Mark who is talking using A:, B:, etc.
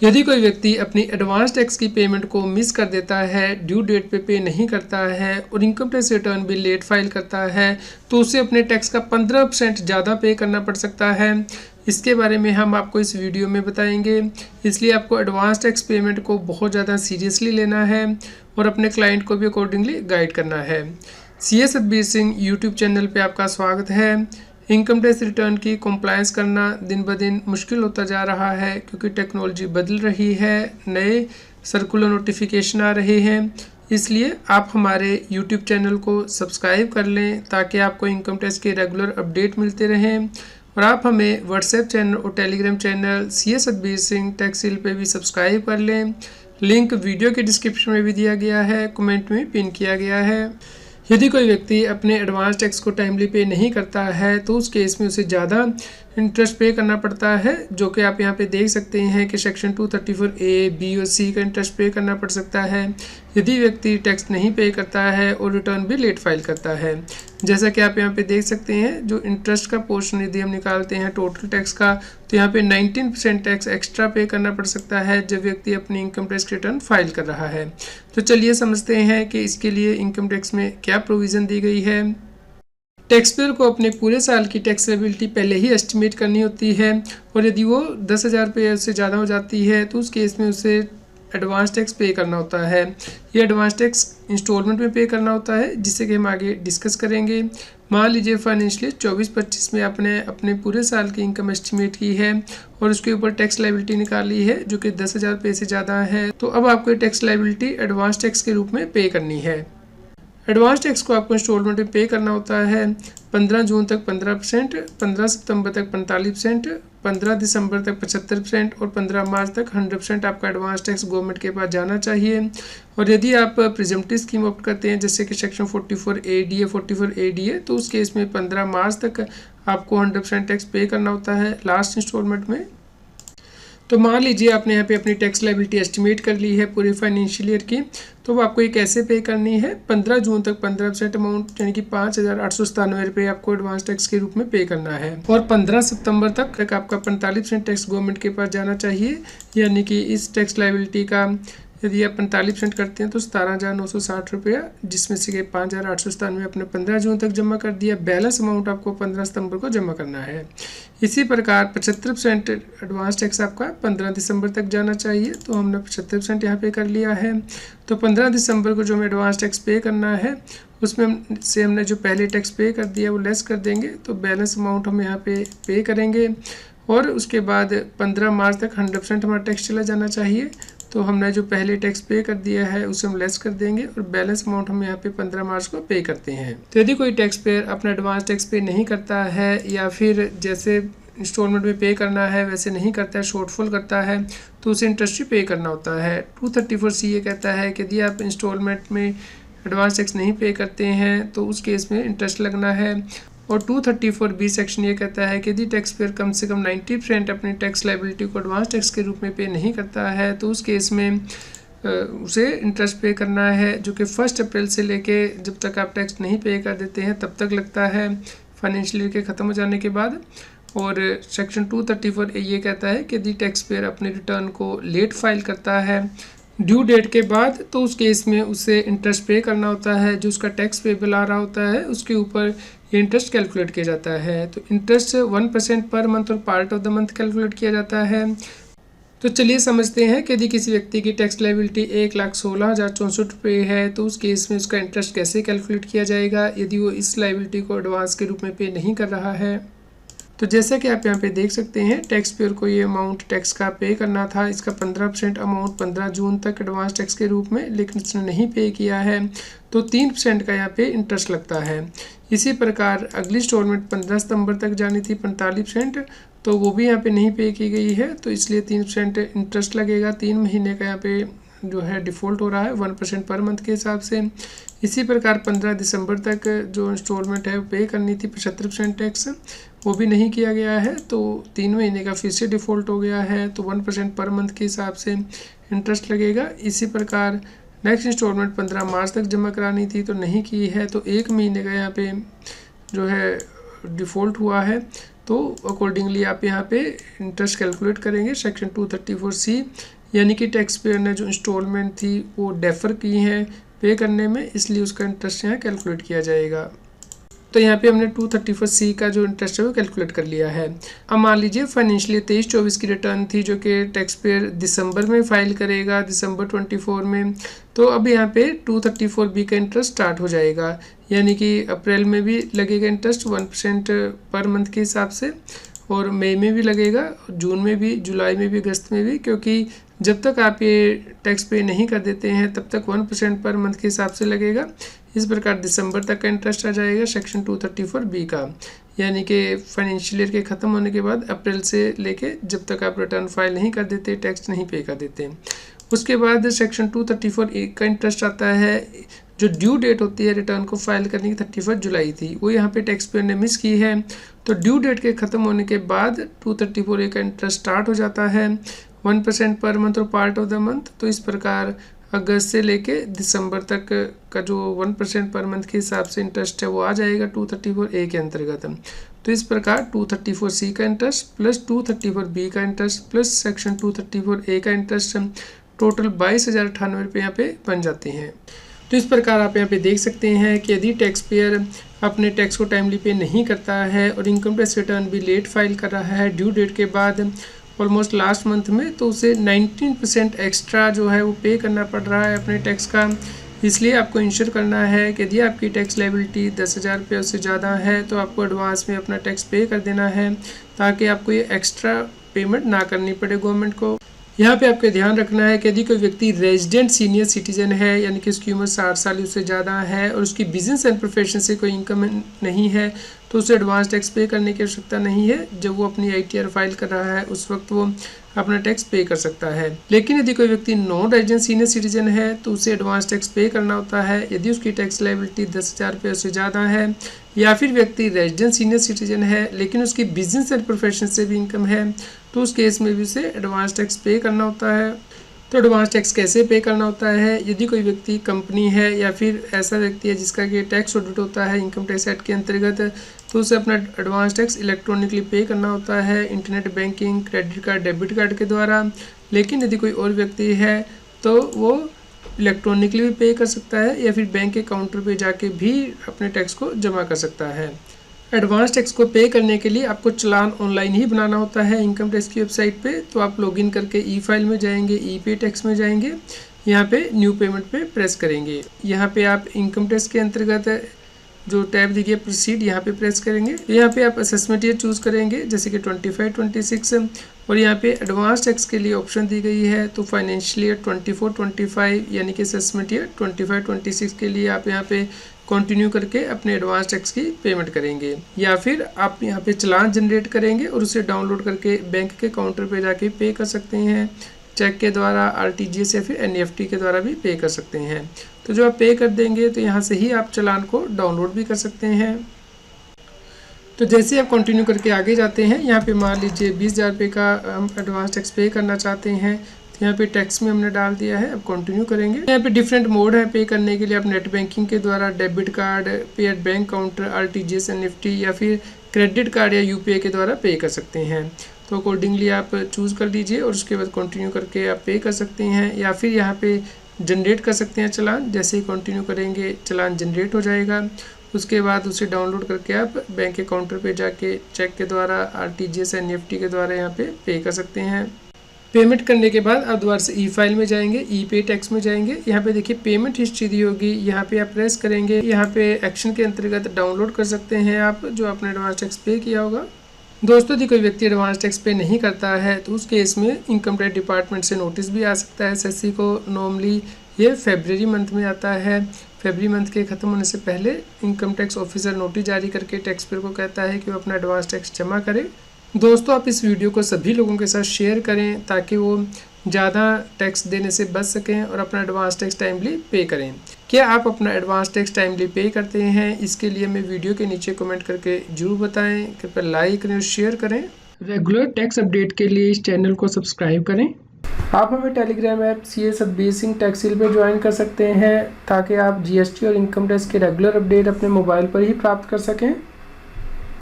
A: यदि कोई व्यक्ति अपनी एडवांस टैक्स की पेमेंट को मिस कर देता है, ड्यू डेट पे नहीं करता है और इनकम टैक्स रिटर्न भी लेट फाइल करता है, तो उसे अपने टैक्स का 15% ज़्यादा पे करना पड़ सकता है। इसके बारे में हम आपको इस वीडियो में बताएंगे, इसलिए आपको एडवांस टैक्स पेमेंट को बहुत ज़्यादा सीरियसली लेना है और अपने क्लाइंट को भी अकॉर्डिंगली गाइड करना है। CA Satbir Singh YouTube channel पे आपका स्वागत है। इनकम टैक्स रिटर्न की कंप्लायंस करना दिन ब दिन मुश्किल होता जा रहा है क्योंकि टेक्नोलॉजी बदल रही है, नए सर्कुलर नोटिफिकेशन आ रहे हैं। इसलिए आप हमारे यूट्यूब चैनल को सब्सक्राइब कर लें ताकि आपको इनकम टैक्स के रेगुलर अपडेट मिलते रहें, और आप हमें व्हाट्सएप चैनल और Telegram channel CA Satbir Singh TaxHeal पे भी सब्सक्राइब कर लें। लिंक वीडियो के डिस्क्रिप्शन में भी दिया गया है, कमेंट में पिन किया गया है। यदि कोई व्यक्ति अपने एडवांस टैक्स को टाइमली पे नहीं करता है तो उस केस में उसे ज़्यादा इंटरेस्ट पे करना पड़ता है, जो कि आप यहाँ पे देख सकते हैं कि सेक्शन 234A, B और C का इंटरेस्ट पे करना पड़ सकता है यदि व्यक्ति टैक्स नहीं पे करता है और रिटर्न भी लेट फाइल करता है। जैसा कि आप यहाँ पे देख सकते हैं, जो इंटरेस्ट का पोर्शन यदि हम निकालते हैं टोटल टैक्स का, तो यहाँ पे 19% टैक्स एक्स्ट्रा पे करना पड़ सकता है जब व्यक्ति अपनी इनकम टैक्स रिटर्न फाइल कर रहा है। तो चलिए समझते हैं कि इसके लिए इनकम टैक्स में क्या प्रोविज़न दी गई है। टैक्स पेयर को अपने पूरे साल की टैक्स लायबिलिटी पहले ही एस्टिमेट करनी होती है, और यदि वो 10,000 रुपये से ज़्यादा हो जाती है तो उस केस में उसे एडवांस टैक्स पे करना होता है। ये एडवांस टैक्स इंस्टॉलमेंट में पे करना होता है, जिससे कि हम आगे डिस्कस करेंगे। मान लीजिए फाइनेंशियली 24-25 में आपने अपने पूरे साल की इनकम एस्टिमेट की है और उसके ऊपर टैक्स लायबिलिटी निकाली है जो कि 10,000 रुपये से ज़्यादा है, तो अब आपको टैक्स लायबिलिटी एडवांस टैक्स के रूप में पे करनी है। एडवांस टैक्स को आपको इंस्टॉलमेंट में पे करना होता है। 15 जून तक 15%, 15 सितंबर तक 45%, 15 दिसंबर तक 75% और 15 मार्च तक 100% आपका एडवांस टैक्स गवर्नमेंट के पास जाना चाहिए। और यदि आप प्रिजम्पटिव स्कीम ऑप्ट करते हैं, जैसे कि सेक्शन 44A है, तो उस केस में 15 मार्च तक आपको 100% टैक्स पे करना होता है लास्ट इंस्टॉलमेंट में। तो मान लीजिए आपने यहाँ पे अपनी टैक्स लायबिलिटी एस्टिमेट कर ली है पूरे फाइनेंशियल ईयर की, तो आपको ये कैसे पे करनी है। 15 जून तक 15% अमाउंट यानी कि 5,897 रुपये आपको एडवांस टैक्स के रूप में पे करना है, और 15 सितंबर तक आपका 45% टैक्स गवर्नमेंट के पास जाना चाहिए, यानी कि इस टैक्स लायबिलिटी का यदि आप 45% करते हैं तो 17,960 रुपया, जिसमें से 5,897 अपने 15 जून तक जमा कर दिया। बैलेंस अमाउंट आपको 15 सितंबर को जमा करना है। इसी प्रकार 75% एडवांस टैक्स आपका 15 दिसंबर तक जाना चाहिए, तो हमने 75% यहाँ पे कर लिया है। तो 15 दिसंबर को जो हमें एडवांस टैक्स पे करना है उसमें से हमने जो पहले टैक्स पे कर दिया वो लेस कर देंगे, तो बैलेंस अमाउंट हम यहाँ पे करेंगे, और उसके बाद 15 मार्च तक 100% हमारा टैक्स चला जाना चाहिए। तो हमने जो पहले टैक्स पे कर दिया है उसे हम लेस कर देंगे और बैलेंस अमाउंट हम यहाँ पे 15 मार्च को पे करते हैं। तो यदि कोई टैक्स पेयर अपना एडवांस टैक्स पे नहीं करता है, या फिर जैसे इंस्टॉलमेंट में पे करना है वैसे नहीं करता है, शॉर्टफॉल करता है, तो उसे इंटरेस्ट भी पे करना होता है। 234C ये कहता है कि यदि आप इंस्टॉलमेंट में एडवांस टैक्स नहीं पे करते हैं तो उस केस में इंटरेस्ट लगना है। और 234B सेक्शन ये कहता है कि यदि टैक्स पेयर कम से कम 90% अपनी टैक्स लायबिलिटी को एडवांस टैक्स के रूप में पे नहीं करता है तो उस केस में उसे इंटरेस्ट पे करना है, जो कि 1 अप्रैल से लेके जब तक आप टैक्स नहीं पे कर देते हैं तब तक लगता है फाइनेंशियल ईयर के ख़त्म हो जाने के बाद। और सेक्शन 234A ये कहता है कि यदि टैक्स पेयर अपने रिटर्न को लेट फाइल करता है ड्यू डेट के बाद, तो उस केस में उसे इंटरेस्ट पे करना होता है। जो उसका टैक्स पेबल आ रहा होता है उसके ऊपर ये इंटरेस्ट कैलकुलेट किया जाता है। तो इंटरेस्ट 1% पर मंथ और part of the month calculate किया जाता है। तो चलिए समझते हैं कि यदि किसी व्यक्ति की टैक्स लायबिलिटी 1,16,064 रुपये है तो उस केस में उसका इंटरेस्ट कैसे कैलकुलेट किया जाएगा यदि वो इस लायबिलिटी को एडवांस के रूप में पे नहीं कर रहा है। तो जैसा कि आप यहाँ पे देख सकते हैं, टैक्स पेयर को ये अमाउंट टैक्स का पे करना था, इसका 15% अमाउंट 15 जून तक एडवांस टैक्स के रूप में, लेकिन इसने नहीं पे किया है तो 3% का यहाँ पे इंटरेस्ट लगता है। इसी प्रकार अगली इंस्टॉलमेंट 15 सितंबर तक जानी थी 45%, तो वो भी यहाँ पे नहीं पे की गई है, तो इसलिए 3% इंटरेस्ट लगेगा। 3 महीने का यहाँ पे जो है डिफ़ॉल्ट हो रहा है 1% पर मंथ के हिसाब से। इसी प्रकार 15 दिसंबर तक जो इंस्टॉलमेंट है वो पे करनी थी 75% टैक्स, वो भी नहीं किया गया है, तो 3 महीने का फिर से डिफ़ॉल्ट हो गया है, तो 1% पर मंथ के हिसाब से इंटरेस्ट लगेगा। इसी प्रकार नेक्स्ट इंस्टॉलमेंट 15 मार्च तक जमा करानी थी तो नहीं की है, तो 1 महीने का यहाँ पे जो है डिफ़ॉल्ट हुआ है, तो अकॉर्डिंगली आप यहाँ पे इंटरेस्ट कैलकुलेट करेंगे सेक्शन 234C, यानी कि टैक्स पेयर ने जो इंस्टॉलमेंट थी वो डेफर की हैं पे करने में, इसलिए उसका इंटरेस्ट यहाँ कैलकुलेट किया जाएगा। तो यहाँ पे हमने 234C का जो इंटरेस्ट है वो कैलकुलेट कर लिया है। अब मान लीजिए फाइनेंशियल 23-24 की रिटर्न थी जो कि टैक्स पेयर दिसंबर में फाइल करेगा, दिसंबर 24 में। तो अब यहाँ पे 234B का इंटरेस्ट स्टार्ट हो जाएगा, यानी कि अप्रैल में भी लगेगा इंटरेस्ट 1% पर मंथ के हिसाब से, और मई में भी लगेगा, जून में भी, जुलाई में भी, अगस्त में भी, क्योंकि जब तक आप ये टैक्स पे नहीं कर देते हैं तब तक 1% पर मंथ के हिसाब से लगेगा। इस प्रकार दिसंबर तक का इंटरेस्ट आ जाएगा सेक्शन 234B का, यानी कि फाइनेंशियल ईयर के ख़त्म होने के बाद अप्रैल से लेके जब तक आप रिटर्न फाइल नहीं कर देते, टैक्स नहीं पे कर देते। उसके बाद सेक्शन 234A का इंटरेस्ट आता है। जो ड्यू डेट होती है रिटर्न को फाइल करने की 31 जुलाई थी, वो यहाँ पे टैक्स पेयर ने मिस की है, तो ड्यू डेट के ख़त्म होने के बाद 234A का इंटरेस्ट स्टार्ट हो जाता है 1% पर मंथ और पार्ट ऑफ द मंथ। तो इस प्रकार अगस्त से लेके दिसंबर तक का जो 1% पर मंथ के हिसाब से इंटरेस्ट है वो आ जाएगा 234A के अंतर्गत। तो इस प्रकार 234C का इंटरेस्ट प्लस 234B का इंटरेस्ट प्लस सेक्शन 234A का इंटरेस्ट टोटल 22,098 रुपये यहाँ पे बन जाते हैं। तो इस प्रकार आप यहाँ पे देख सकते हैं कि यदि टैक्स पेयर अपने टैक्स को टाइमली पे नहीं करता है और इनकम टैक्स रिटर्न भी लेट फाइल कर रहा है ड्यू डेट के बाद ऑलमोस्ट लास्ट मंथ में, तो उसे 19% एक्स्ट्रा जो है वो पे करना पड़ रहा है अपने टैक्स का। इसलिए आपको इंश्योर करना है कि यदि आपकी टैक्स लायबिलिटी 10,000 रुपये से ज़्यादा है तो आपको एडवांस में अपना टैक्स पे कर देना है, ताकि आपको ये एक्स्ट्रा पेमेंट ना करनी पड़े गवर्नमेंट को। यहाँ पे आपको ध्यान रखना है कि यदि कोई व्यक्ति रेजिडेंट सीनियर सिटीजन है, यानी कि उसकी उम्र 60 साल उससे ज़्यादा है और उसकी बिजनेस एंड प्रोफेशन से कोई इनकम नहीं है, तो उसे एडवांस टैक्स पे करने की आवश्यकता नहीं है। जब वो अपनी ITR फाइल कर रहा है उस वक्त वो अपना टैक्स पे कर सकता है। लेकिन यदि कोई व्यक्ति नॉन रेजिडेंट सीनियर सिटीजन है तो उसे एडवांस टैक्स पे करना होता है यदि उसकी टैक्स लायबिलिटी 10,000 रुपये से ज़्यादा है, या फिर व्यक्ति रेजिडेंट सीनियर सिटीजन है लेकिन उसकी बिजनेस एंड प्रोफेशन से भी इनकम है, तो उस केस में भी उसे एडवांस टैक्स पे करना होता है। तो एडवांस टैक्स कैसे पे करना होता है? यदि कोई व्यक्ति कंपनी है या फिर ऐसा व्यक्ति है जिसका कि टैक्स ऑडिट होता है इनकम टैक्स एक्ट के अंतर्गत, तो उसे अपना एडवांस टैक्स इलेक्ट्रॉनिकली पे करना होता है internet banking, credit card, debit card के द्वारा। लेकिन यदि कोई और व्यक्ति है तो वो इलेक्ट्रॉनिकली भी पे कर सकता है या फिर बैंक के काउंटर पे जाके भी अपने टैक्स को जमा कर सकता है। एडवांस टैक्स को पे करने के लिए आपको चालान ऑनलाइन ही बनाना होता है इनकम टैक्स की वेबसाइट पे। तो आप लॉगिन करके ई फाइल में जाएंगे, ई पे टैक्स में जाएंगे, यहाँ पे न्यू पेमेंट पे प्रेस करेंगे। यहाँ पे आप इनकम टैक्स के अंतर्गत जो टैब दी गई प्रोसीड यहाँ पे प्रेस करेंगे। यहाँ पे आप असेसमेंट ईयर चूज़ करेंगे जैसे कि 25-26, और यहाँ पे एडवांस टैक्स के लिए ऑप्शन दी गई है तो फाइनेंशियल ईयर 24-25 यानी कि असेसमेंट ईयर 25-26 के लिए आप यहाँ पे कंटिन्यू करके अपने एडवांस टैक्स की पेमेंट करेंगे, या फिर आप यहाँ पे चालान जनरेट करेंगे और उसे डाउनलोड करके बैंक के काउंटर पे जाके पे कर सकते हैं। चेक के द्वारा, RTGS या फिर NEFT के द्वारा भी पे कर सकते हैं। तो जो आप पे कर देंगे तो यहाँ से ही आप चालान को डाउनलोड भी कर सकते हैं। तो जैसे आप कंटिन्यू करके आगे जाते हैं, यहाँ पे मान लीजिए 20,000 रुपये का हम एडवांस टैक्स पे करना चाहते हैं, तो यहाँ पे टैक्स में हमने डाल दिया है। अब कंटिन्यू करेंगे। यहाँ पे डिफरेंट मोड है पे करने के लिए। आप नेट बैंकिंग के द्वारा, डेबिट कार्ड, पे at bank counter, RTGS, NEFT या फिर क्रेडिट कार्ड या UPI के द्वारा पे कर सकते हैं। तो अकॉर्डिंगली आप चूज़ कर लीजिए और उसके बाद कंटिन्यू करके आप पे कर सकते हैं, या फिर यहाँ पे जनरेट कर सकते हैं चालान। जैसे ही कंटिन्यू करेंगे चालान जनरेट हो जाएगा। उसके बाद उसे डाउनलोड करके आप बैंक के काउंटर पे जाके चेक के द्वारा, RTGS, NEFT के द्वारा यहाँ पे कर सकते हैं। पेमेंट करने के बाद आप दोबारा से ई फाइल में जाएंगे, ई पे टैक्स में जाएंगे। यहाँ पे देखिए पेमेंट हिस्ट्री दी होगी, यहाँ पे आप प्रेस करेंगे। यहाँ पे एक्शन के अंतर्गत डाउनलोड कर सकते हैं आप जो आपने एडवांस टैक्स पे किया होगा। दोस्तों, यदि कोई व्यक्ति एडवांस टैक्स पे नहीं करता है तो उस केस में इनकम टैक्स डिपार्टमेंट से नोटिस भी आ सकता है SSC को। नॉर्मली ये फरवरी मंथ में आता है। फरवरी मंथ के ख़त्म होने से पहले इनकम टैक्स ऑफिसर नोटिस जारी करके टैक्स पेयर को कहता है कि वो अपना एडवांस टैक्स जमा करे। दोस्तों, आप इस वीडियो को सभी लोगों के साथ शेयर करें ताकि वो ज़्यादा टैक्स देने से बच सकें और अपना एडवांस टैक्स टाइमली पे करें। क्या आप अपना एडवांस टैक्स टाइमली पे करते हैं? इसके लिए हमें वीडियो के नीचे कमेंट करके जरूर बताएं। कृपया लाइक करें और शेयर करें। रेगुलर टैक्स अपडेट के लिए इस चैनल को सब्सक्राइब करें। आप हमें Telegram app CA Satbir Singh TaxHeal पर ज्वाइन कर सकते हैं ताकि आप GST और इनकम टैक्स के रेगुलर अपडेट अपने मोबाइल पर ही प्राप्त कर सकें।